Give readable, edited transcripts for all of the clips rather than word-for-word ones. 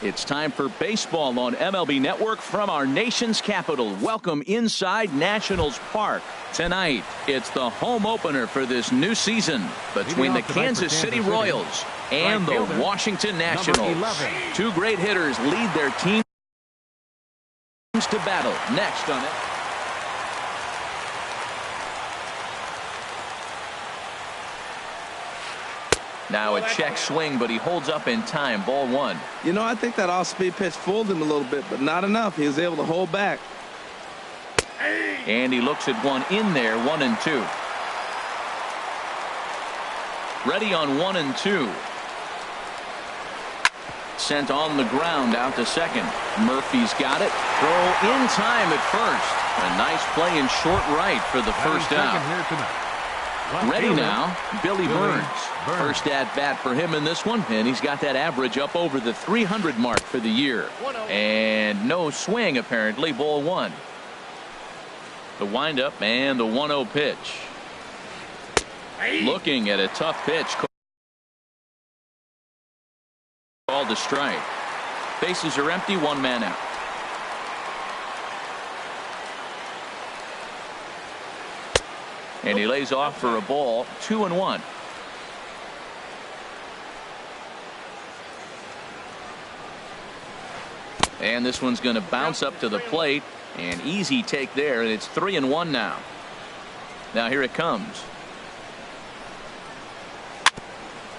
It's time for baseball on MLB Network from our nation's capital. Welcome inside Nationals Park. Tonight, it's the home opener for this new season between the Kansas City Royals and the Washington Nationals. Two great hitters lead their teams to battle. Next on it. Now a check swing, but he holds up in time. Ball one. You know, I think that off-speed pitch fooled him a little bit, but not enough. He was able to hold back. And he looks at one in there, 1-2. Ready on 1-2. Sent on the ground out to second. Murphy's got it. Throw in time at first. A nice play in short right for the first out. Ready now, Billy Burns. First at bat for him in this one, and he's got that average up over the 300 mark for the year. And no swing apparently. Ball one. The windup and the 1-0 pitch. Looking at a tough pitch. Called a strike. Bases are empty, one man out. And he lays off for a ball. 2-1. And this one's going to bounce up to the plate. An easy take there, and it's 3-1 now. Now here it comes.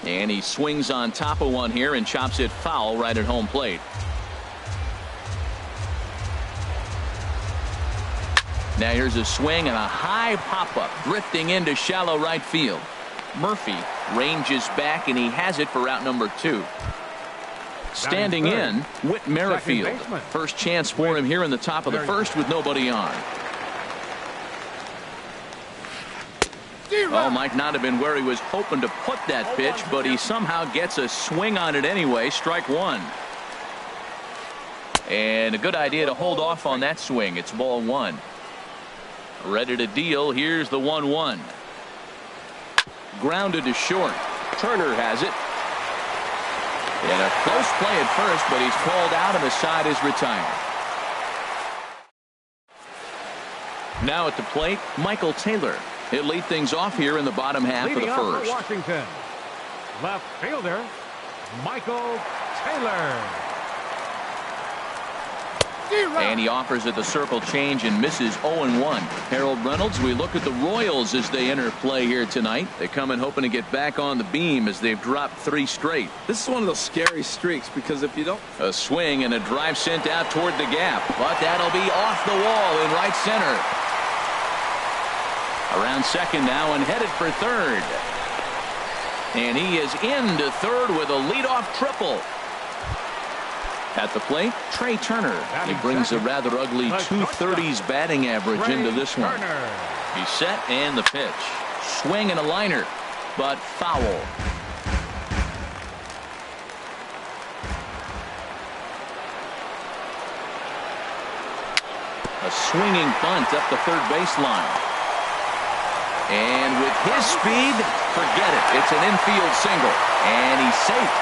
And he swings on top of one here and chops it foul right at home plate. Now here's a swing and a high pop-up drifting into shallow right field. Murphy ranges back, and he has it for out number 2. Standing in, Whit Merrifield. First chance for him here in the top of the first with nobody on. Oh, might not have been where he was hoping to put that pitch, but he somehow gets a swing on it anyway. Strike one. And a good idea to hold off on that swing. It's ball one. Ready to deal. Here's the 1-1. Grounded to short. Turner has it. And a close play at first, but he's called out and the side is retired. Now at the plate, Michael Taylor. He'll lead things off here in the bottom half of the first. Washington, left fielder Michael Taylor. And he offers at the circle change and misses 0-1. Harold Reynolds, we look at the Royals as they enter play here tonight. They come in hoping to get back on the beam as they've dropped 3 straight. This is one of those scary streaks because if you don't... A swing and a drive sent out toward the gap. But that'll be off the wall in right center. Around second now and headed for third. And he is into third with a leadoff triple. At the plate, Trey Turner. He brings a rather ugly 230s batting average into this one. He's set and the pitch. Swing and a liner, but foul. A swinging bunt up the third baseline. And with his speed, forget it. It's an infield single. And he's safe.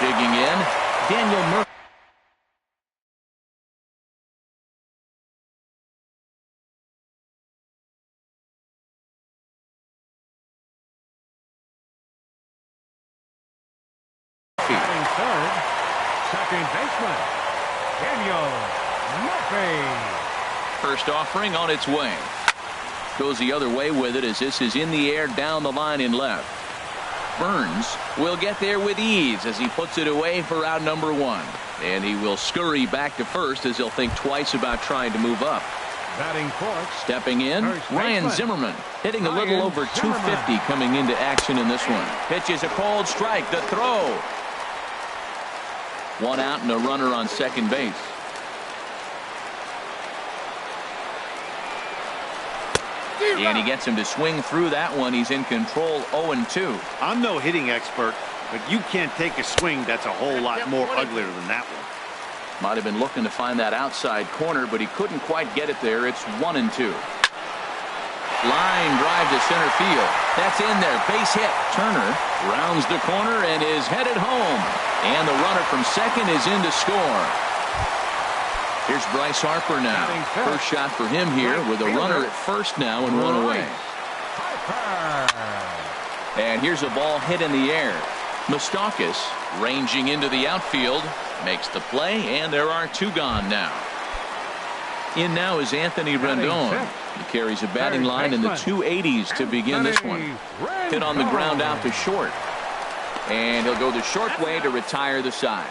Digging in, Daniel Murphy. Third, second baseman Daniel Murphy. First offering on its way. Goes the other way with it as this is in the air down the line in left. Burns will get there with ease as he puts it away for out number 1. And he will scurry back to first as he'll think twice about trying to move up. Batting fourth. Stepping in, Ryan Zimmerman, hitting a little over 250 coming into action in this one. Pitches a cold strike. The throw. 1 out and a runner on second base. And he gets him to swing through that one. He's in control 0-2. I'm no hitting expert, but you can't take a swing that's a whole lot more uglier than that one. Might have been looking to find that outside corner, but he couldn't quite get it there. It's 1-2. Line drive to center field. That's in there. Base hit. Turner rounds the corner and is headed home. And the runner from second is in to score. Here's Bryce Harper now. First shot for him here with a runner at first now and one away. And here's a ball hit in the air. Moustakas ranging into the outfield makes the play, and there are two gone now. In now is Anthony Rendon. He carries a batting line in the 280s to begin this one. Hit on the ground out to short. And he'll go the short way to retire the side.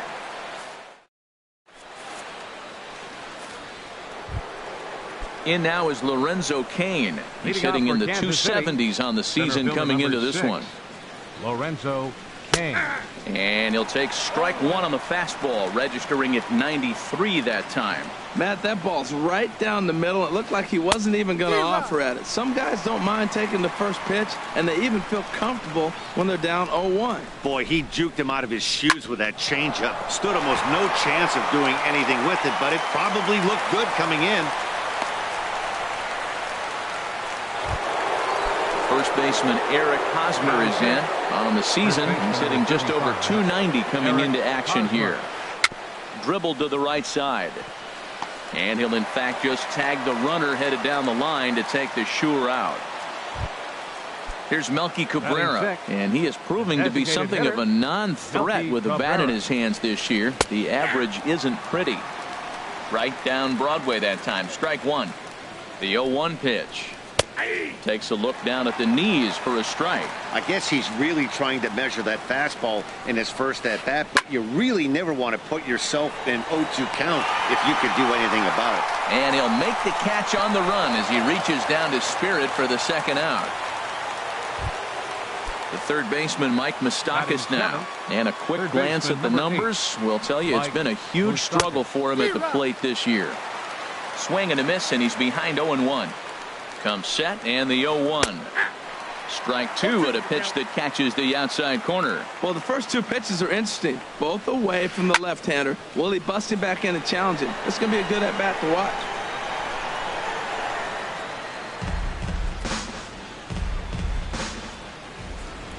In now is Lorenzo Cain. He's hitting in the 270s on the season coming into this one. Lorenzo Cain. And he'll take strike one on the fastball, registering at 93 that time. Matt, that ball's right down the middle. It looked like he wasn't even going to offer at it. Some guys don't mind taking the first pitch, and they even feel comfortable when they're down 0-1. Boy, he juked him out of his shoes with that changeup. Stood almost no chance of doing anything with it, but it probably looked good coming in. First baseman Eric Hosmer is in. On the season, he's hitting just over 290 coming into action here. Dribbled to the right side. And he'll in fact just tag the runner headed down the line to take the sure out. Here's Melky Cabrera, and he is proving to be something of a non-threat with a bat in his hands this year. The average isn't pretty. Right down Broadway that time. Strike one. The 0-1 pitch. Takes a look down at the knees for a strike. I guess he's really trying to measure that fastball in his first at bat, but you really never want to put yourself in 0-2 count if you could do anything about it. And he'll make the catch on the run as he reaches down to Spirit for the second out. The third baseman Mike Moustakas now, and a quick glance at the numbers will tell you it's been a huge struggle for him at the plate this year. Swing and a miss, and he's behind 0-1. Comes set, and the 0-1. Strike two at a pitch that catches the outside corner. Well, the first two pitches are interesting, both away from the left-hander. Will he bust him back in and challenge him? It's going to be a good at-bat to watch.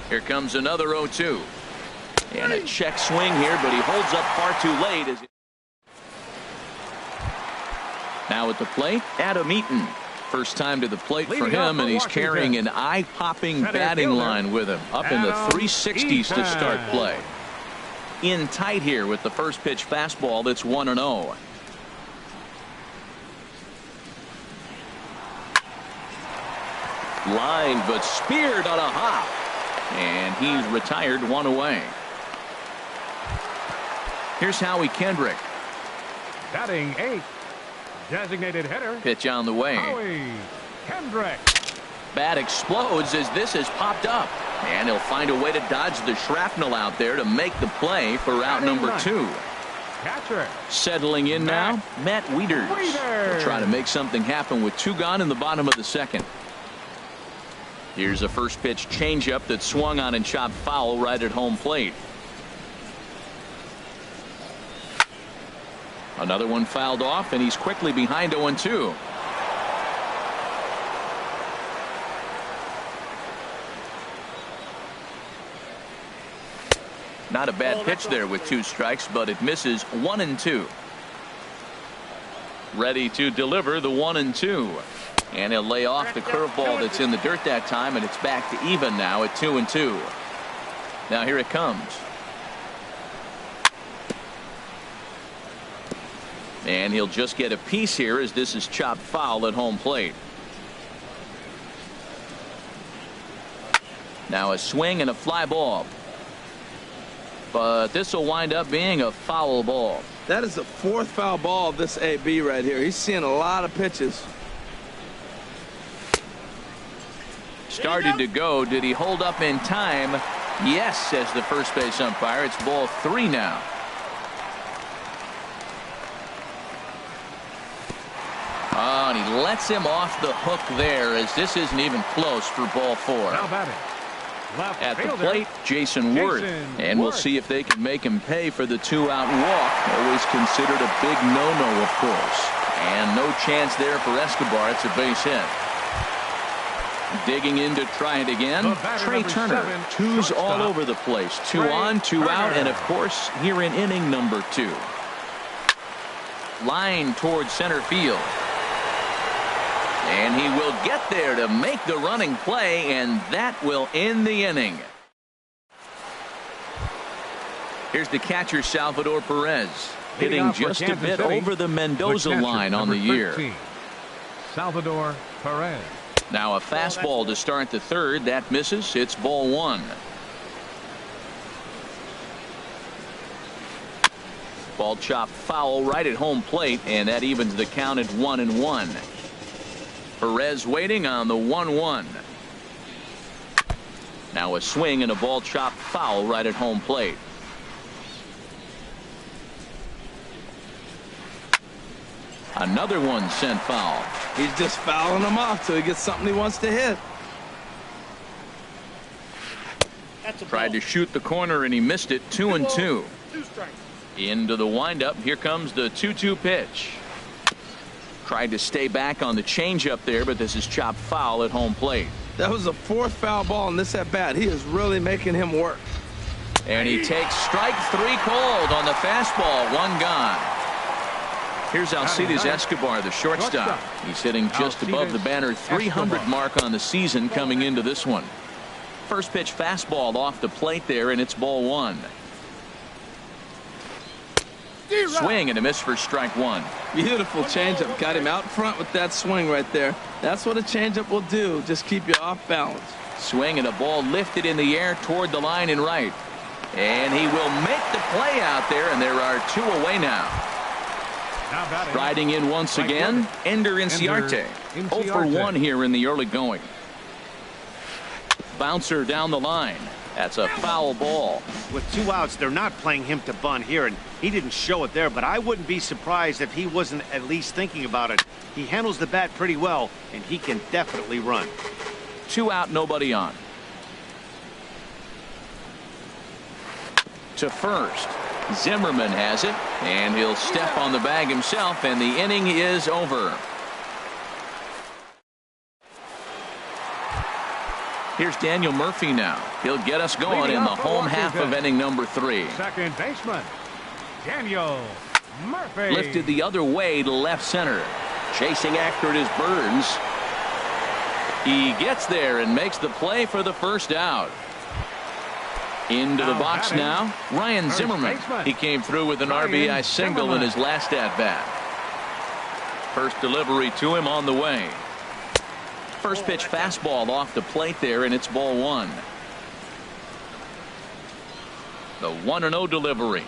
Here comes another 0-2. And a check swing here, but he holds up far too late. Now at the plate, Adam Eaton. First time to the plate for him, and he's carrying an eye-popping batting line with him. Up in the 360s to start play. In tight here with the first pitch fastball that's 1-0. Line, but speared on a hop. And he's retired one away. Here's Howie Kendrick. Batting eighth. Designated hitter. Pitch on the way. Howie Kendrick. Bat explodes as this has popped up. And he'll find a way to dodge the shrapnel out there to make the play for out number two. Catcher. Settling in now, Matt Wieters. He'll try to make something happen with two gone in the bottom of the second. Here's a first pitch changeup that swung on and chopped foul right at home plate. Another one fouled off, and he's quickly behind 0-2. Not a bad pitch there with two strikes, but it misses 1-2. Ready to deliver the 1-2. And he'll lay off the curveball that's in the dirt that time, and it's back to even now at 2-2. Now here it comes. And he'll just get a piece here as this is chopped foul at home plate. Now a swing and a fly ball. But this will wind up being a foul ball. That is the fourth foul ball of this AB right here. He's seeing a lot of pitches. Started to go. Did he hold up in time? Yes, says the first base umpire. It's ball three now. and he lets him off the hook there, as this isn't even close for ball 4. Now batting. Left At the fielder, plate, Jason Worth. And we'll see if they can make him pay for the 2-out walk. Always considered a big no-no, of course. And no chance there for Escobar. It's a base hit. Digging in to try it again. Trey Turner. 2's all over the place. 2 on, 2 out, and of course, here in inning number 2. Line towards center field. And he will get there to make the running play, and that will end the inning. Here's the catcher, Salvador Perez, hitting just a bit over the Mendoza line on the year. 13, Salvador Perez. Now a fastball to start the third. That misses. It's ball 1. Ball chopped foul right at home plate, and that evens the count at 1-1. Perez waiting on the 1-1. Now a swing and a ball chopped foul right at home plate. Another one sent foul. He's just fouling them off till he gets something he wants to hit. Tried to shoot the corner and he missed it. 2-2. Into the windup. Here comes the 2-2 pitch. Tried to stay back on the changeup there, but this is chopped foul at home plate. That was the 4th foul ball in this at bat. He is really making him work. And he takes strike 3 cold on the fastball. 1 gone. Here's Alcides Escobar, the shortstop. He's hitting just above the banner 300 mark on the season coming into this one. First pitch fastball off the plate there, and it's ball 1. Swing and a miss for strike 1. Beautiful changeup. Got him out front with that swing right there. That's what a changeup will do. Just keep you off balance. Swing and a ball lifted in the air toward the line and right. And he will make the play out there, and there are 2 away now. Riding in once again, Ender Inciarte. 0 for 1 here in the early going. Bouncer down the line. That's a foul ball. With 2 outs, they're not playing him to bunt here, and he didn't show it there, but I wouldn't be surprised if he wasn't at least thinking about it. He handles the bat pretty well, and he can definitely run. 2 out, nobody on. To first. Zimmerman has it, and he'll step on the bag himself, and the inning is over. Here's Daniel Murphy now. He'll get us going in the home half of inning number 3. Second baseman, Daniel Murphy. Lifted the other way to left center. Chasing after it is Burns. He gets there and makes the play for the first out. Into the box now, Ryan Zimmerman. He came through with an RBI single in his last at-bat. First delivery to him on the way. First pitch fastball off the plate there, and it's ball 1. The 1-0 delivery.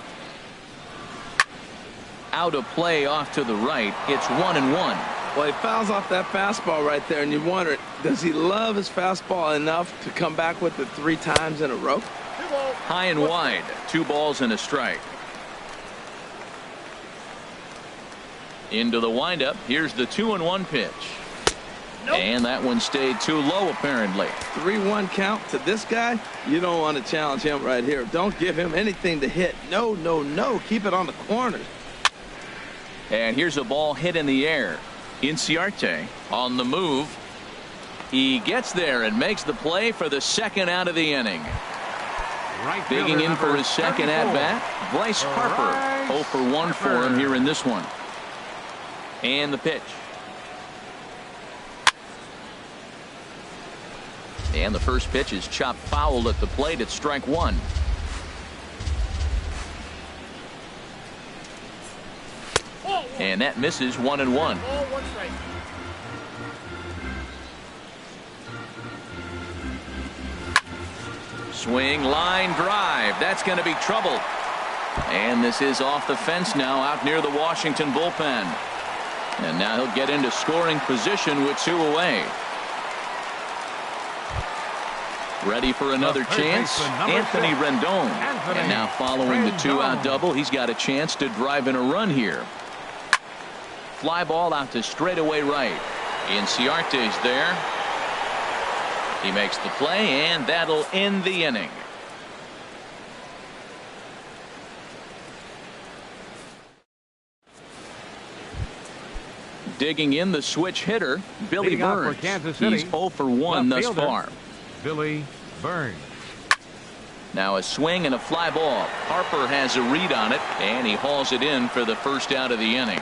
Out of play off to the right. It's 1-1. Well, he fouls off that fastball right there, and you wonder, does he love his fastball enough to come back with it 3 times in a row? High and wide. 2 balls and a strike. Into the windup. Here's the 2-1 pitch. Nope. And that one stayed too low, apparently. 3-1 count to this guy. You don't want to challenge him right here. Don't give him anything to hit. No, no, no. Keep it on the corners. And here's a ball hit in the air. Inciarte on the move. He gets there and makes the play for the 2nd out of the inning. Right digging in for his second at-bat, Bryce Harper. 0 for 1 for him here in this one. And the pitch. And the first pitch is chopped foul at the plate at strike 1. And that misses 1-1. Swing, line drive. That's going to be trouble. And this is off the fence now out near the Washington bullpen. And now he'll get into scoring position with 2 away. Ready for another chance. Anthony Rendon. And now following the 2-out double, he's got a chance to drive in a run here. fly ball out to straightaway right. Inciarte's there. He makes the play, and that'll end the inning. Digging in the switch hitter, Billy Burns. He's 0 for 1 thus far. Billy Burns. Now a swing and a fly ball. Harper has a read on it, and he hauls it in for the first out of the inning.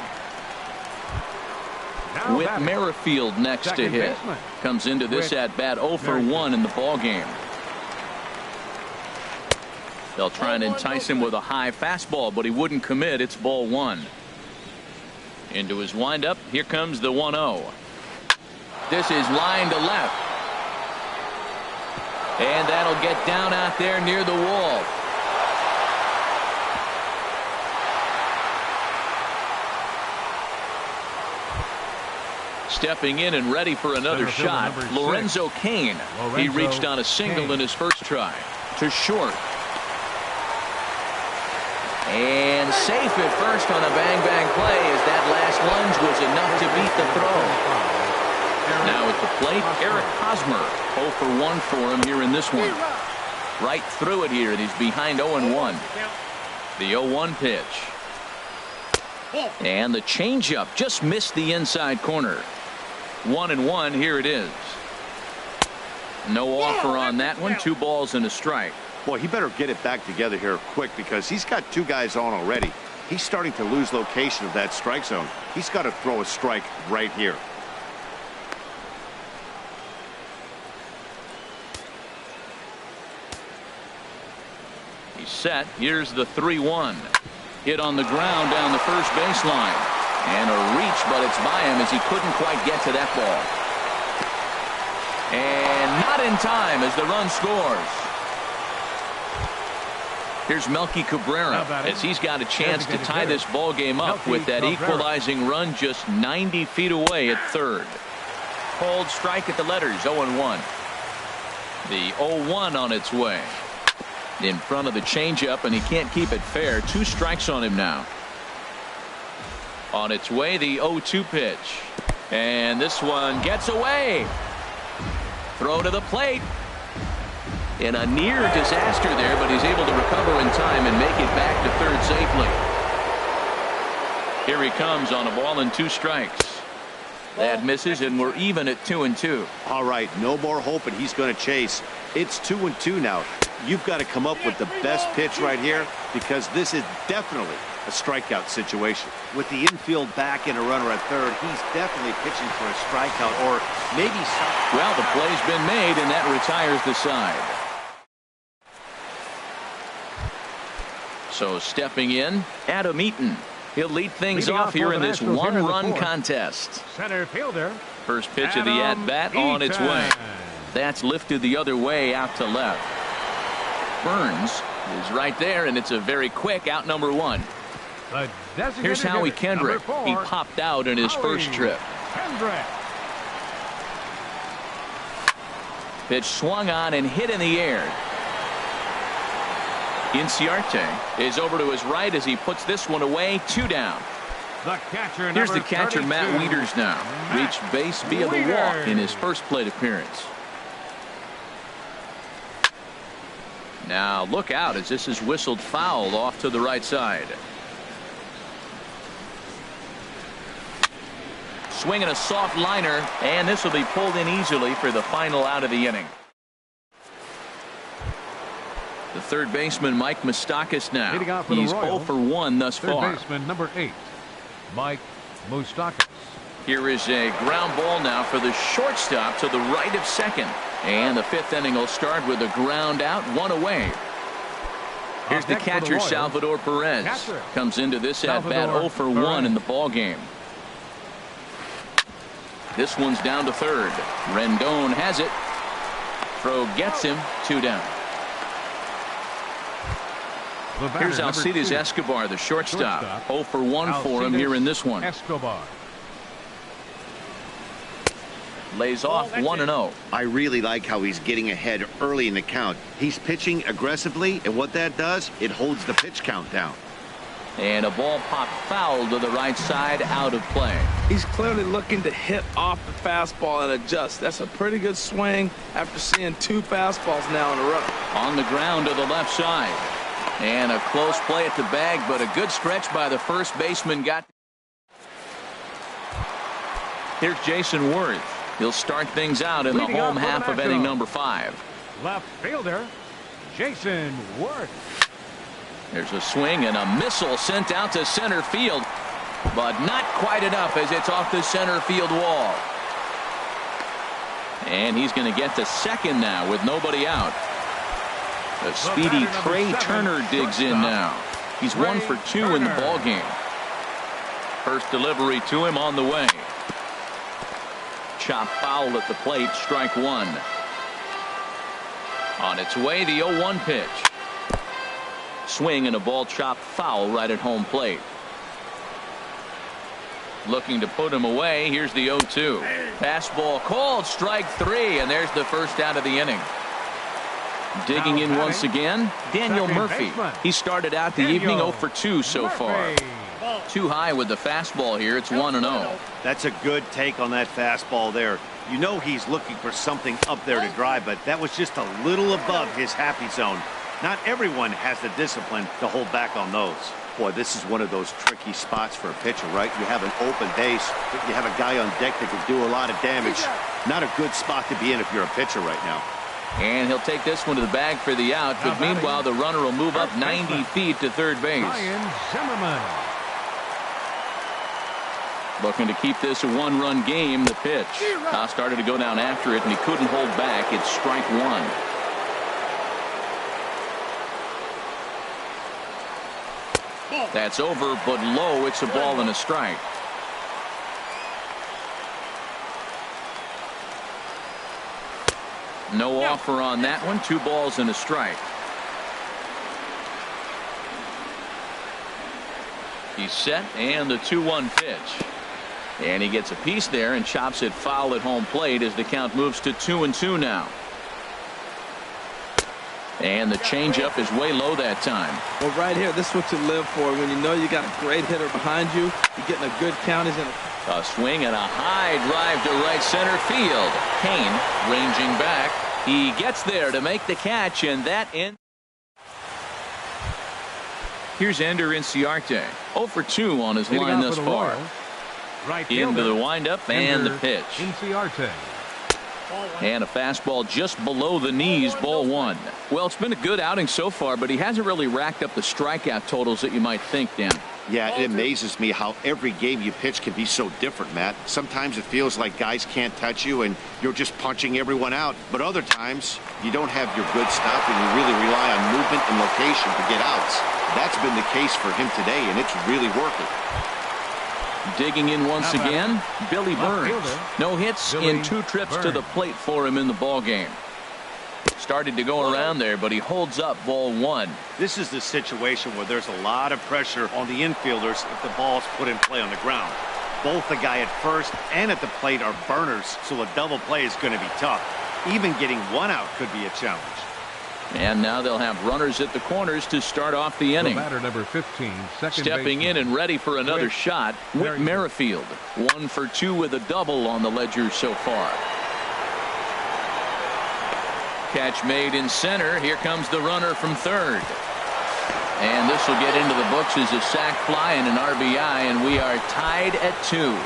Whit Merrifield next to hit. Comes into this at bat 0 for 1 in the ball game. They'll try and entice him with a high fastball, but he wouldn't commit. It's ball 1. Into his windup. Here comes the 1-0. This is line to left. And that'll get down out there near the wall. Stepping in and ready for another shot, Lorenzo Cain. He reached on a single in his first try. To short. And safe at first on a bang-bang play as that last lunge was enough to beat the throw. Now at the plate, Eric Hosmer. 0 for 1 for him here in this one. Right through it here, and he's behind 0-1. The 0-1 pitch. And the changeup just missed the inside corner. 1-1, here it is. No offer on that one. 2 balls and a strike. Boy, he better get it back together here quick because he's got 2 guys on already. He's starting to lose location of that strike zone. He's got to throw a strike right here. He's set. Here's the 3-1. Hit on the ground down the first baseline. And a reach, but it's by him as he couldn't quite get to that ball. And not in time as the run scores. Here's Melky Cabrera as he's got a chance to tie this ball game up with that equalizing run just 90 feet away at third. Cold strike at the letters, 0-1. The 0-1 on its way. In front of the changeup, and he can't keep it fair. 2 strikes on him now. On its way, the 0-2 pitch. And this one gets away. Throw to the plate. In a near disaster there, but he's able to recover in time and make it back to third safely. Here he comes on a ball and 2 strikes. That misses, and we're even at 2-2. All right, no more hoping he's going to chase. It's 2-2 now. You've got to come up with the best pitch right here because this is definitely a strikeout situation. With the infield back and a runner at third, he's definitely pitching for a strikeout or maybe something. Well, the play's been made, and that retires the side. So stepping in, Adam Eaton. He'll lead things off here in this 1-run contest. Center fielder. First pitch of the at-bat on its way. That's lifted the other way out to left. Burns is right there, and it's a very quick out number 1. Here's Howie Kendrick. He popped out in his first trip. Pitch swung on and hit in the air. Inciarte is over to his right as he puts this one away. 2 down. Here's the catcher, Matt Wieters now. Reached base via the walk in his first plate appearance. Now look out as this is whistled foul off to the right side. Swinging a soft liner, and this will be pulled in easily for the final out of the inning. The third baseman, Mike Moustakas, now. He's 0 for 1 thus far. Third baseman, number 8, Mike Moustakas. Here is a ground ball now for the shortstop to the right of second. And the 5th inning will start with a ground out, 1 away. Here's the catcher, Salvador Perez. Comes into this at bat 0 for 1 in the ball game. This one's down to third. Rendon has it. Throw gets him. 2 down. Here's Alcides Escobar, the shortstop. 0 for 1 for him here in this one. Escobar lays off 1-0. I really like how he's getting ahead early in the count. He's pitching aggressively, and what that does, it holds the pitch count down. And a ball popped foul to the right side, out of play. He's clearly looking to hit off the fastball and adjust. That's a pretty good swing after seeing 2 fastballs now in a row. On the ground to the left side. And a close play at the bag, but a good stretch by the first baseman. Here's Jason Worth. He'll start things out in the home half of inning number 5. Left fielder, Jason Worth. There's a swing and a missile sent out to center field, but not quite enough as it's off the center field wall. And he's going to get to second now with nobody out. The speedy Trey Turner digs in now. He's 1 for 2 in the ball game. First delivery to him on the way. Chop foul at the plate, strike 1. On its way, the 0-1 pitch. Swing and a ball chopped foul right at home plate. Looking to put him away. Here's the 0-2. Fastball called, strike 3, and there's the first out of the inning. Digging in once again, Daniel Murphy. He started out the evening 0 for 2 so far. Too high with the fastball here. It's 1-0. That's a good take on that fastball there. You know he's looking for something up there to drive, but that was just a little above his happy zone. Not everyone has the discipline to hold back on those. Boy, this is one of those tricky spots for a pitcher, right? You have an open base, but you have a guy on deck that can do a lot of damage. Not a good spot to be in if you're a pitcher right now. And he'll take this one to the bag for the out, but meanwhile the runner will move up 90 feet to third base. Looking to keep this a 1-run game. The pitch. Started to go down after it, and he couldn't hold back. It's strike 1. That's over, but low. It's a ball and a strike. No offer on that one. 2 balls and a strike. He's set, and the 2-1 pitch. And he gets a piece there and chops it foul at home plate as the count moves to 2-2 now. And the changeup is way low that time. Well, right here, this is what you live for. When you know you got a great hitter behind you, you're getting a good count. A swing and a high drive to right center field. Kane ranging back. He gets there to make the catch, and that ends. Here's Ender Inciarte. 0 for 2 on his line thus far. Into the windup and the pitch. Inciarte. And a fastball just below the knees, ball 1. Well, it's been a good outing so far, but he hasn't really racked up the strikeout totals that you might think, Dan. Yeah, it amazes me how every game you pitch can be so different, Matt. Sometimes it feels like guys can't touch you and you're just punching everyone out. But other times, you don't have your good stuff and you really rely on movement and location to get outs. That's been the case for him today, and it's really working. Digging in once again, Billy Burns. No hits in 2 trips to the plate for him in the ball game. Started to go around there, but he holds up ball 1. This is the situation where there's a lot of pressure on the infielders if the ball's put in play on the ground. Both the guy at first and at the plate are burners, so a double play is going to be tough. Even getting 1 out could be a challenge. And now they'll have runners at the corners to start off the inning. Batter number 15, stepping in and ready for another shot, Whit Merrifield. 1 for 2 with a double on the ledger so far. Catch made in center. Here comes the runner from third. And this will get into the books as a sac fly and an RBI, and we are tied at 2.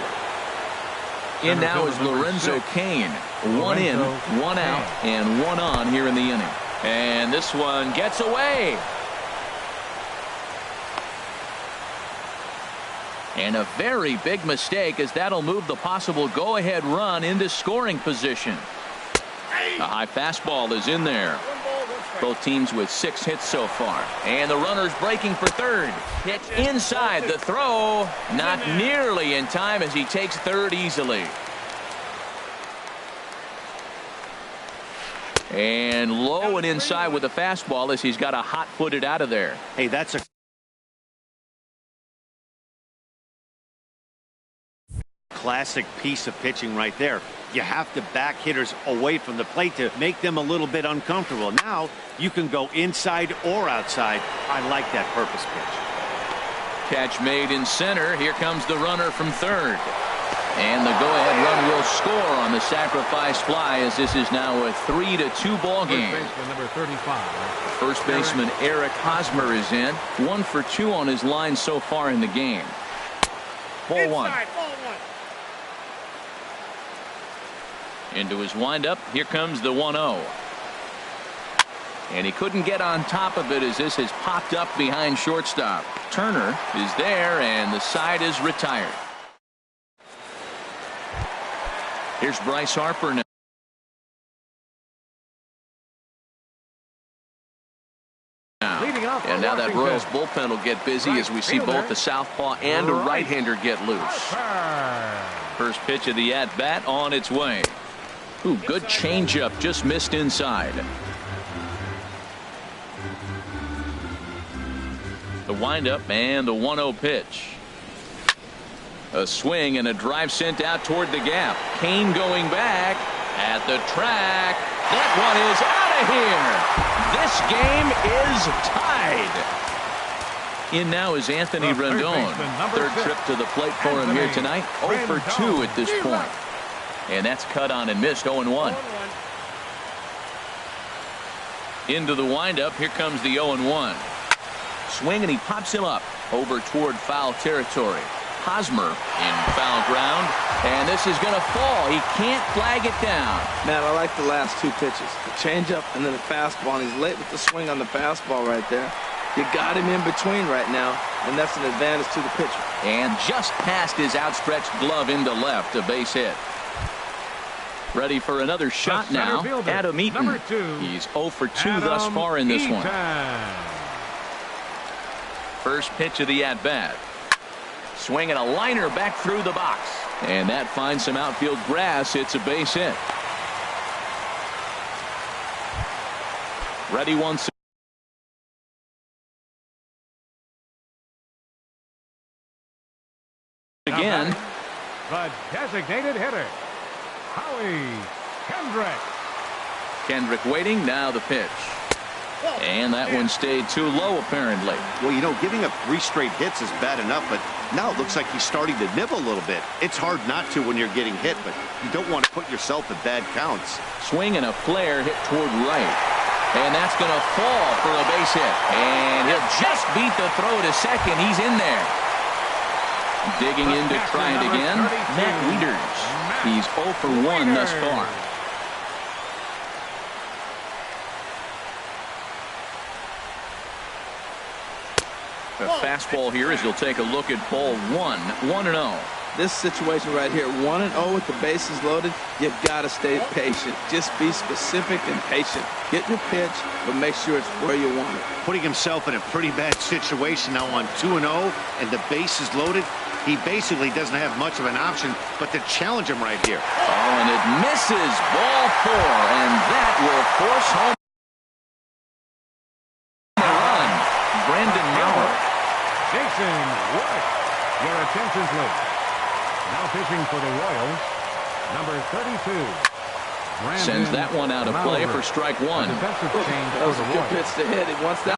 In now is Lorenzo Cain. 1 in, 1 out, and 1 on here in the inning. And this one gets away. And a very big mistake, as that'll move the possible go-ahead run into scoring position. A high fastball is in there. Both teams with 6 hits so far. And the runner's breaking for third. Hit inside. The throw not nearly in time as he takes third easily. And low and inside with a fastball as he's got a hot-footed out of there. Hey, that's a classic piece of pitching right there. You have to back hitters away from the plate to make them a little bit uncomfortable. Now you can go inside or outside. I like that purpose pitch. Catch made in center. Here comes the runner from third. And the go-ahead run will score on the sacrifice fly, as this is now a 3-2 ball game. First baseman number 35. First baseman Eric Hosmer is in. 1 for 2 on his line so far in the game. Ball one. Into his windup. Here comes the 1-0. And he couldn't get on top of it as this has popped up behind shortstop. Turner is there, and the side is retired. Here's Bryce Harper now. And now that Royals bullpen will get busy as we see both the southpaw and a right-hander get loose. First pitch of the at-bat on its way. Ooh, good changeup, just missed inside. The windup and the 1-0 pitch. A swing and a drive sent out toward the gap. Kane going back at the track. That one is out of here. This game is tied. In now is Anthony Rendon. Third trip to the plate for him here tonight. 0 for 2 at this point. And that's cut on and missed. 0-1. Into the windup. Here comes the 0-1. Swing and he pops him up over toward foul territory. Hosmer in foul ground, and this is going to fall. He can't flag it down. Man, I like the last 2 pitches. The changeup and then the fastball, and he's late with the swing on the fastball right there. You got him in between right now, and that's an advantage to the pitcher. And just past his outstretched glove into left, a base hit. Ready for another shot now. Adam Eaton. He's 0 for 2 thus far in this one. First pitch of the at-bat. Swinging a liner back through the box. And that finds some outfield grass. It's a base hit. Ready once again. The designated hitter, Howie Kendrick. Kendrick waiting. Now the pitch. And that one stayed too low, apparently. Well, you know, giving up 3 straight hits is bad enough, but now it looks like he's starting to nibble a little bit. It's hard not to when you're getting hit, but you don't want to put yourself in bad counts. Swing and a flare hit toward right. And that's going to fall for a base hit. And he'll just beat the throw to second. He's in there. Digging in to try it again. Matt Wieters. He's 0 for 1 thus far. A fastball here as he'll take a look at ball 1. 1-0. This situation right here, 1-0 with the bases loaded, you've got to stay patient. Just be specific and patient. Get your pitch, but make sure it's where you want it. Putting himself in a pretty bad situation now on 2-0, and the bases loaded. He basically doesn't have much of an option but to challenge him right here. Oh, and it misses. Ball 4, and that will force home the run. Brandon Miller. Jason Worth. Your attention, please. Now pitching for the Royals, number 32. Sends that one out of play for strike 1. That was a good pitch to hit. He wants that.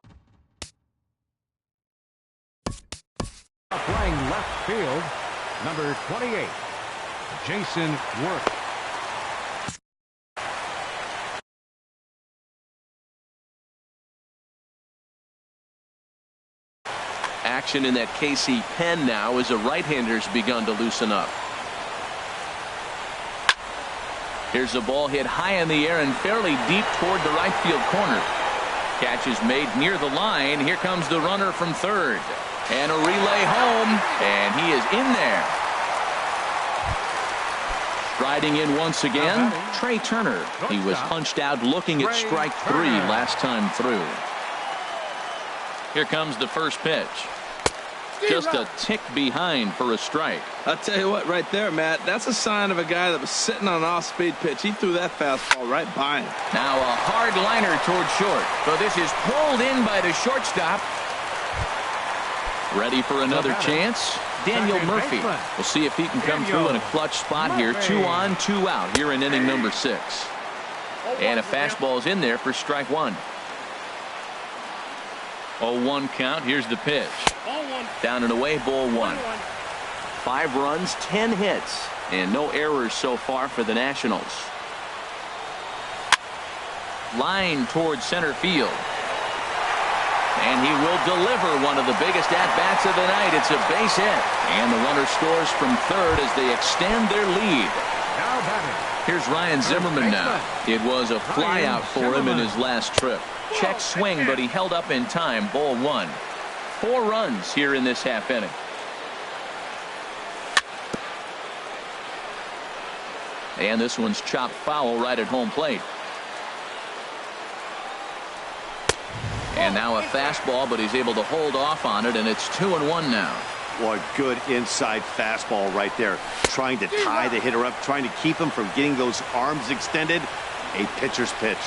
Playing left field, number 28, Jason Worth. Action in that KC pen now as a right-hander's begun to loosen up. Here's a ball hit high in the air and fairly deep toward the right field corner. Catch is made near the line. Here comes the runner from third. And a relay home, and he is in there. Striding in once again, Trey Turner. He was punched out looking at strike 3 last time through. Here comes the first pitch. Just a tick behind for a strike. I'll tell you what, right there, Matt, that's a sign of a guy that was sitting on an off-speed pitch. He threw that fastball right by him. Now a hard liner toward short. So this is pulled in by the shortstop. Ready for another chance. Daniel Murphy. We'll see if he can come through in a clutch spot here. 2 on, 2 out here in inning number 6. And a fastball is in there for strike 1. 0-1 count. Here's the pitch. Down and away, ball 1. 5 runs, 10 hits, and no errors so far for the Nationals. Line towards center field. And he will deliver one of the biggest at-bats of the night. It's a base hit. And the runner scores from third as they extend their lead. Now batting. Here's Ryan Zimmerman now. It was a flyout for him in his last trip. Check swing, but he held up in time. Ball 1. 4 runs here in this half inning. And this one's chopped foul right at home plate. And now a fastball, but he's able to hold off on it, and it's 2-1 now. What good inside fastball right there. Trying to tie the hitter up, trying to keep him from getting those arms extended. A pitcher's pitch.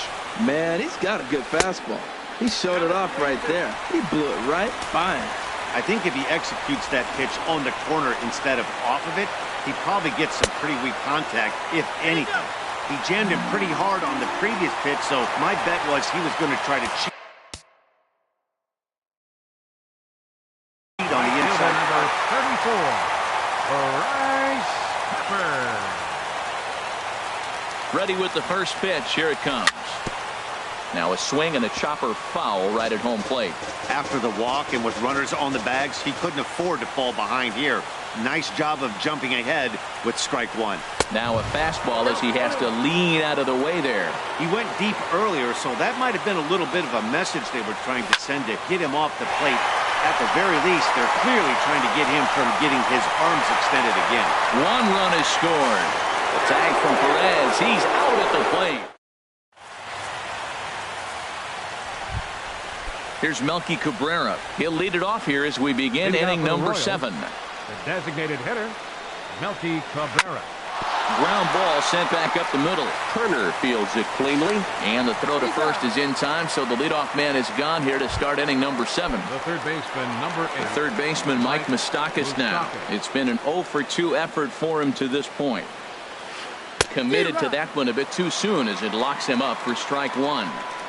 Man, he's got a good fastball. He showed it off right there. He blew it right by him. I think if he executes that pitch on the corner instead of off of it, he probably gets some pretty weak contact, if anything. He jammed him pretty hard on the previous pitch, so my bet was he was going to try to cheat on the inside. Number 34, Bryce Harper. Ready with the first pitch. Here it comes. Now a swing and a chopper foul right at home plate. After the walk and with runners on the bags, he couldn't afford to fall behind here. Nice job of jumping ahead with strike 1. Now a fastball as he has to lean out of the way there. He went deep earlier, so that might have been a little bit of a message they were trying to send to hit him off the plate. At the very least, they're clearly trying to get him from getting his arms extended again. 1 run is scored. The tag from Perez. He's out at the plate. Here's Melky Cabrera. He'll lead it off here as we begin inning number 7. The designated hitter, Melky Cabrera. Ground ball sent back up the middle. Turner fields it cleanly, and the throw to first is in time, so the leadoff man is gone here to start inning number 7. The third baseman, number 8. The third baseman, Mike Moustakas now. It's been an 0-for-2 effort for him to this point. Committed to that one a bit too soon as it locks him up for strike 1.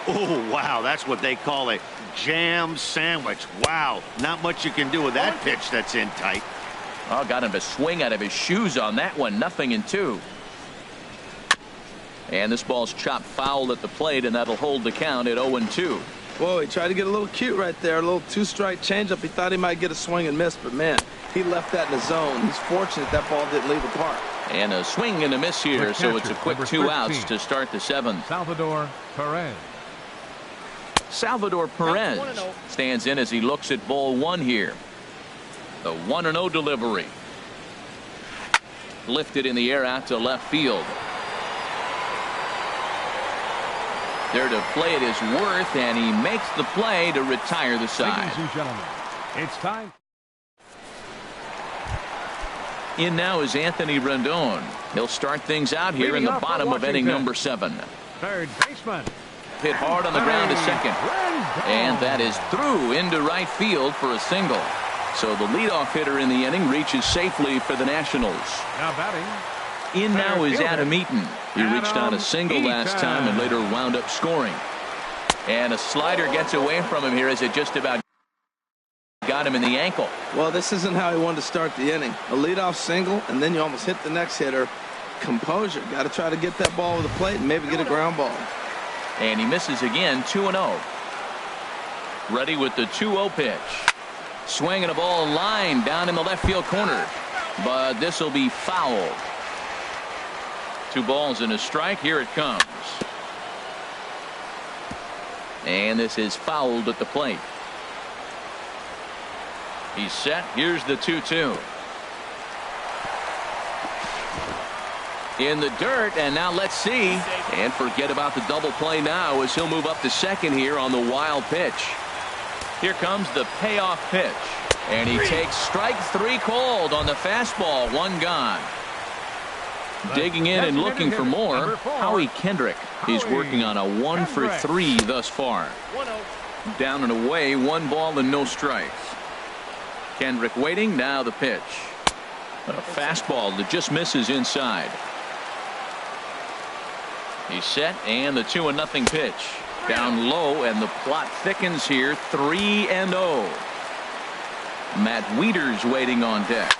Oh, wow, that's what they call a jam sandwich. Wow, not much you can do with that pitch that's in tight. Oh, got him to swing out of his shoes on that one. 0-2. And this ball's chopped foul at the plate, and that'll hold the count at 0-2. Whoa, he tried to get a little cute right there. A little 2-strike changeup. He thought he might get a swing and miss, but man, he left that in the zone. He's fortunate that ball didn't leave the park. And a swing and a miss here, so it's a quick 2 outs to start the 7th. Salvador Perez. Salvador Perez stands in as he looks at ball 1 here. The 1-0 delivery. Lifted in the air out to left field. There to play it is Worth, and he makes the play to retire the side. Ladies and gentlemen, it's time. In now is Anthony Rendon. He'll start things out here in the bottom of inning number 7. Third baseman. Hit hard on the ground to second. And that is through into right field for a single. So the leadoff hitter in the inning reaches safely for the Nationals. Now batting. In now is Adam Eaton. He reached on a single last time and later wound up scoring. And a slider gets away from him here as it just about got him in the ankle. Well, this isn't how he wanted to start the inning. A leadoff single, and then you almost hit the next hitter. Composure. Got to try to get that ball with the plate and maybe get a ground ball. And he misses again. 2-0. Ready with the 2-0 pitch. Swinging a ball line down in the left field corner. But this will be foul. 2 balls and a strike. Here it comes. And this is fouled at the plate. He's set. Here's the 2-2. In the dirt, and now let's see. And forget about the double play now as he'll move up to second here on the wild pitch. Here comes the payoff pitch. And he takes strike 3 called on the fastball. 1 gone. Digging in and looking for more, Howie Kendrick. He's working on a 1-for-3 thus far. Down and away, 1 ball and no strikes. Kendrick waiting. Now the pitch. A fastball that just misses inside. He's set, and the 2-0 pitch. Down low, and the plot thickens here. 3-0. Matt Wieters waiting on deck.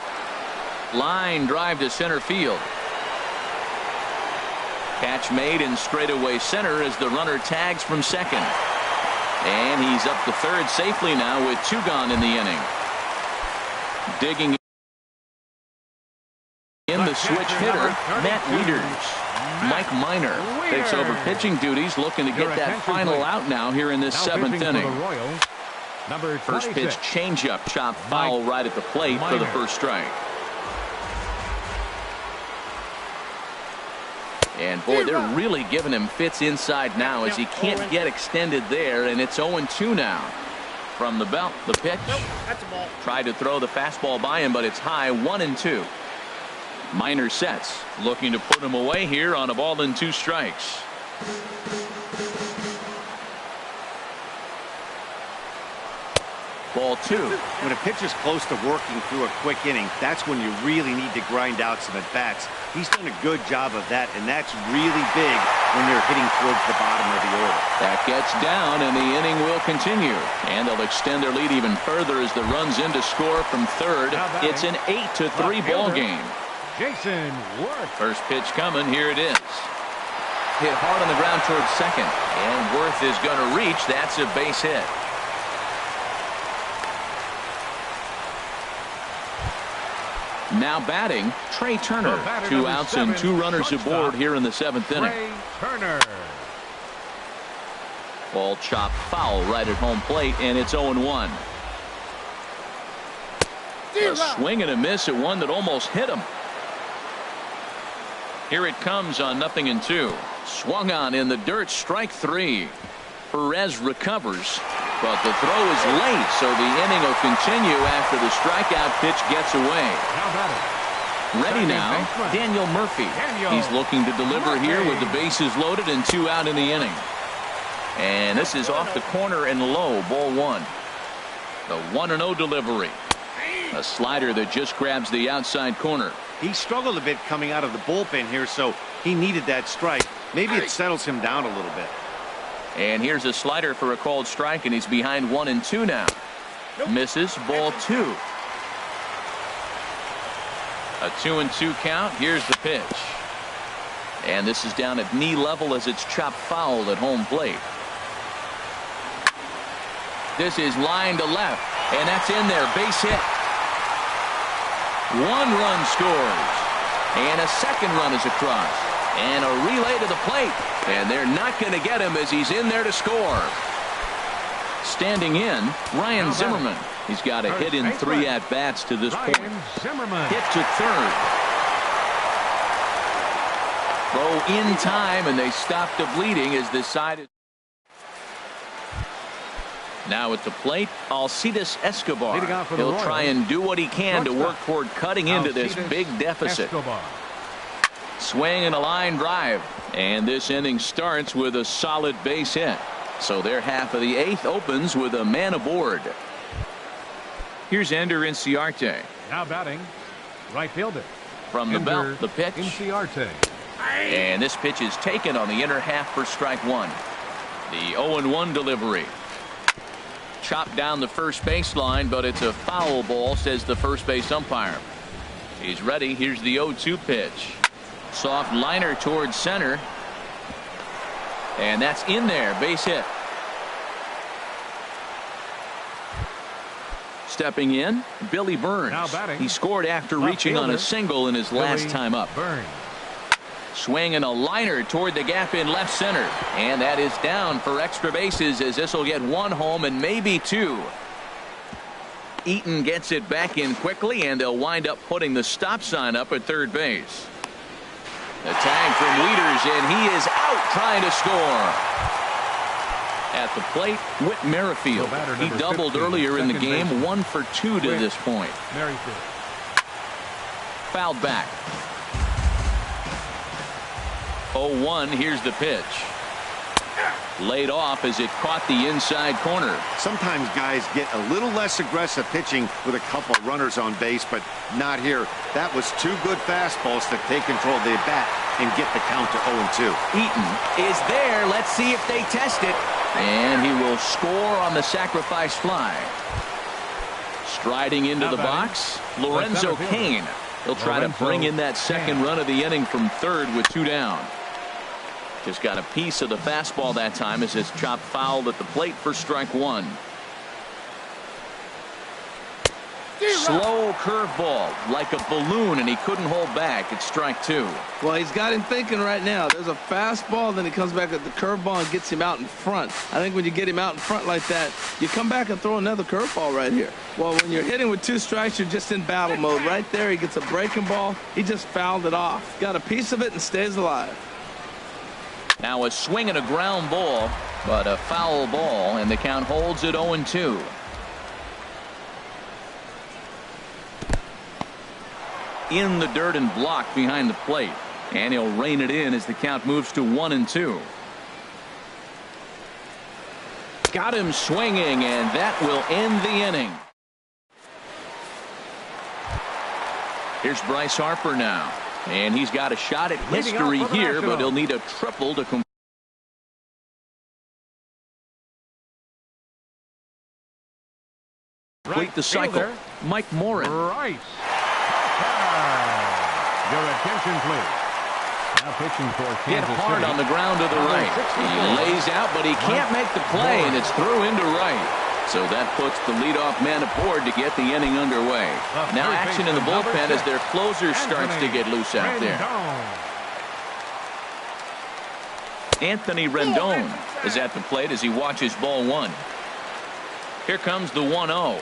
Line drive to center field. Catch made in straightaway center as the runner tags from second. And he's up to third safely now with 2 gone in the inning. Digging in the switch hitter, Matt Wieters. Mike Minor takes over pitching duties, looking to get that final out now here in this 7th inning. First pitch changeup, chopped foul right at the plate for the first strike. And boy, they're really giving him fits inside now as he can't get extended there, and it's 0-2 now. From the belt, the pitch. Tried to throw the fastball by him, but it's high. 1-2. Minor sets, looking to put him away here on a ball and 2 strikes. Ball 2. When a pitcher's close to working through a quick inning, that's when you really need to grind out some at-bats. He's done a good job of that, and that's really big when you're hitting towards the bottom of the order. That gets down, and the inning will continue. And they'll extend their lead even further as the run's in to score from third. It's an 8-3 ball game. Jason Worth. First pitch coming. Here it is. Hit hard on the ground towards second. And Worth is going to reach. That's a base hit. Now batting, Trey Turner. 2 outs and 2 runners aboard here in the 7th inning. Trey Turner. Ball chopped foul right at home plate, and it's 0-1. A swing and a miss at one that almost hit him. Here it comes on 0-2. Swung on in the dirt, strike 3. Perez recovers, but the throw is late, so the inning will continue after the strikeout pitch gets away. Ready now, Daniel Murphy. He's looking to deliver here with the bases loaded and 2 out in the inning. And this is off the corner and low, ball 1. The 1-0 delivery. A slider that just grabs the outside corner. He struggled a bit coming out of the bullpen here, so he needed that strike. Maybe it settles him down a little bit. And here's a slider for a called strike, and he's behind 1-2 now. Misses, ball 2. A 2-2 count. Here's the pitch. And this is down at knee level as it's chopped foul at home plate. This is line to left, and that's in there. Base hit. 1 run scores, and a second run is across, and a relay to the plate, and they're not going to get him as he's in there to score. Standing in, Ryan Zimmerman. He's got a hit in 3 at-bats to this point. Hit to third. Throw in time, and they stop the bleeding as this side is. Now at the plate, Alcides Escobar. He'll try and do what he can to work toward cutting into this big deficit. Swing and a line drive. And this inning starts with a solid base hit. So their half of the 8th opens with a man aboard. Here's Ender Inciarte. Now batting, right fielder. From the belt, the pitch. Inciarte. And this pitch is taken on the inner half for strike 1. The 0-1 delivery. Chopped down the first baseline, but it's a foul ball, says the first base umpire. He's ready. Here's the 0-2 pitch. Soft liner towards center. And that's in there. Base hit. Stepping in, Billy Burns. He scored after reaching on a single in his last time up. Swing and a liner toward the gap in left center. And that is down for extra bases as this will get 1 home and maybe 2. Eaton gets it back in quickly, and they'll wind up putting the stop sign up at third base. The tag from Wieters, and he is out trying to score. At the plate, Whit Merrifield. He doubled earlier in the game, 1 for 2 to this point. Fouled back. 0-1. Here's the pitch. Laid off as it caught the inside corner. Sometimes guys get a little less aggressive pitching with a couple runners on base, but not here. That was 2 good fastballs to take control of the bat and get the count to 0-2. Eaton is there. Let's see if they test it. And he will score on the sacrifice fly. Striding into the box, Lorenzo Cain. He'll try to bring in that second run of the inning from third with 2 down. Just got a piece of the fastball that time as it's chopped foul at the plate for strike 1. Slow curveball like a balloon, and he couldn't hold back. It's strike 2. Well, he's got him thinking right now. There's a fastball, then he comes back at the curveball and gets him out in front. I think when you get him out in front like that, you come back and throw another curveball right here. Well, when you're hitting with 2 strikes, you're just in battle mode. Right there, he gets a breaking ball. He just fouled it off. Got a piece of it and stays alive. Now a swing and a ground ball, but a foul ball, and the count holds at 0-2. In the dirt and blocked behind the plate, and he'll rein it in as the count moves to 1-2. Got him swinging, and that will end the inning. Here's Bryce Harper now, and he's got a shot at history here, but he'll need a triple to complete the cycle. Mike Morin. Bryce. Your attention, please. Now pitching for Kansas Hit hard City. On the ground to the right. He lays out, but he can't make the play, and it's through into right. So that puts the leadoff man aboard to get the inning underway. Now action in the bullpen as their closer starts to get loose out there. Anthony Rendon is at the plate as he watches ball 1. Here comes the 1-0.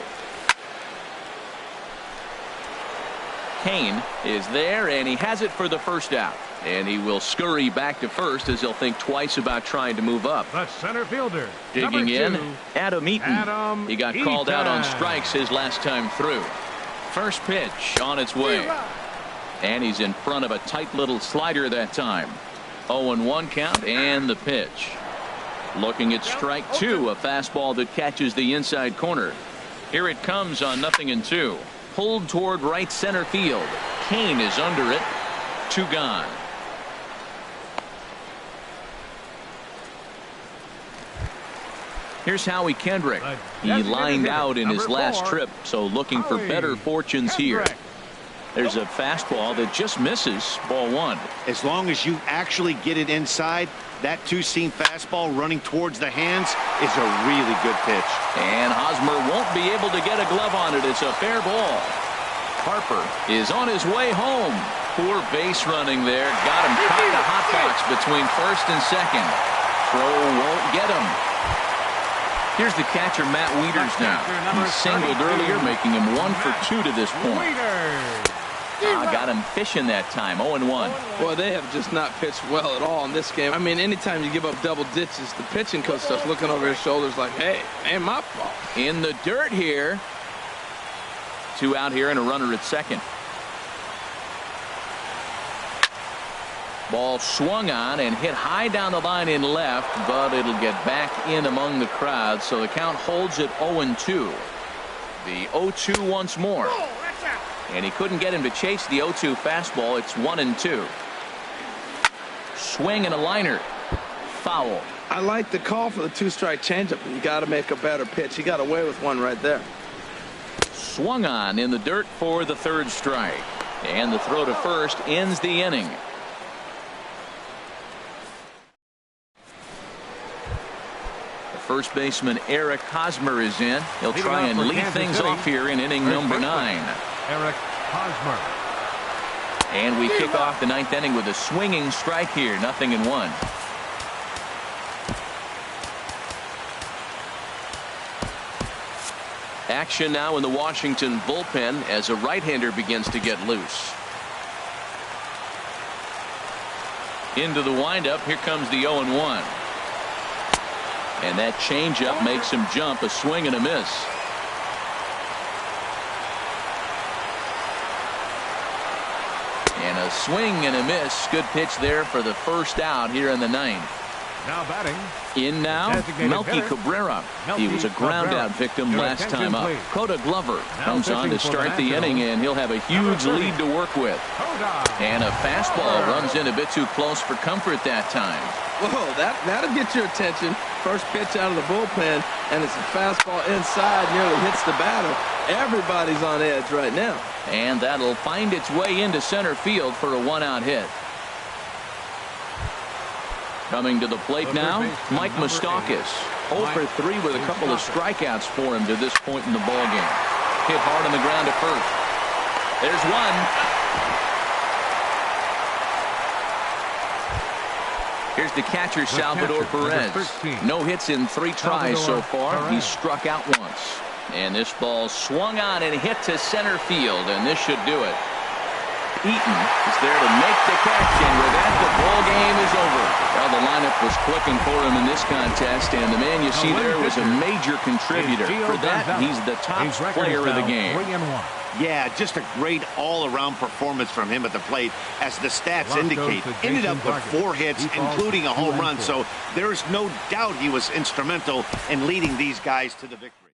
Cain is there, and he has it for the first out. And he will scurry back to first as he'll think twice about trying to move up. The center fielder. Digging in, 2, Adam Eaton. He got called out on strikes his last time through. First pitch on its way. And he's in front of a tight little slider that time. 0-1 count and the pitch. Looking at strike 2, a fastball that catches the inside corner. Here it comes on 0-2. Pulled toward right center field. Cain is under it. 2 gone. Here's Howie Kendrick. He lined out in his last trip, so looking for better fortunes here. There's a fastball that just misses. Ball 1. As long as you actually get it inside, that 2-seam fastball running towards the hands is a really good pitch. And Hosmer won't be able to get a glove on it. It's a fair ball. Harper is on his way home. Poor base running there. Got him caught in a hot box between first and second. Throw won't get him. Here's the catcher, Matt Wieters now. He singled earlier, making him 1 for 2 to this point. Got him fishing that time. 0-1. Boy, they have just not pitched well at all in this game. I mean, anytime you give up double ditches, the pitching coach starts looking over his shoulders like, hey, ain't my fault. In the dirt here. 2 out here and a runner at second. Ball swung on and hit high down the line in left, but it'll get back in among the crowd, so the count holds at 0-2. The 0-2 once more. And he couldn't get him to chase the 0-2 fastball. It's 1-2. Swing and a liner. Foul. I like the call for the 2-strike changeup. You got to make a better pitch. He got away with one right there. Swung on in the dirt for the 3rd strike. And the throw to first ends the inning. The first baseman Eric Hosmer is in. He'll try and lead things off here in inning number 9. Eric Hosmer. And we kick off the 9th inning with a swinging strike here. 0-1. Action now in the Washington bullpen as a right-hander begins to get loose. Into the windup. Here comes the 0-1. And that changeup makes him jump. A swing and a miss. And a swing and a miss. Good pitch there for the first out here in the 9th. Now batting. In now, Melky Cabrera. He was a ground-out victim last time up. Coda Glover comes on to start the inning, and he'll have a huge lead to work with. And a fastball runs in a bit too close for comfort that time. Whoa, that'll get your attention. First pitch out of the bullpen, and it's a fastball inside, nearly hits the batter. Everybody's on edge right now. And that'll find its way into center field for a one-out hit. Coming to the plate now, Mike Moustakas. 0 for 3 with a couple of strikeouts for him to this point in the ballgame. Hit hard on the ground to first. There's one. Here's the catcher, Salvador Perez. No hits in 3 tries so far. He's struck out once. And this ball swung on and hit to center field, and this should do it. Eaton is there to make the catch, and with that, the ball game is over. Well, the lineup was clicking for him in this contest, and the man you see there was a major contributor. For that, he's the top player of the game. Yeah, just a great all-around performance from him at the plate, as the stats indicate. Ended up with 4 hits, including a home run, so there is no doubt he was instrumental in leading these guys to the victory.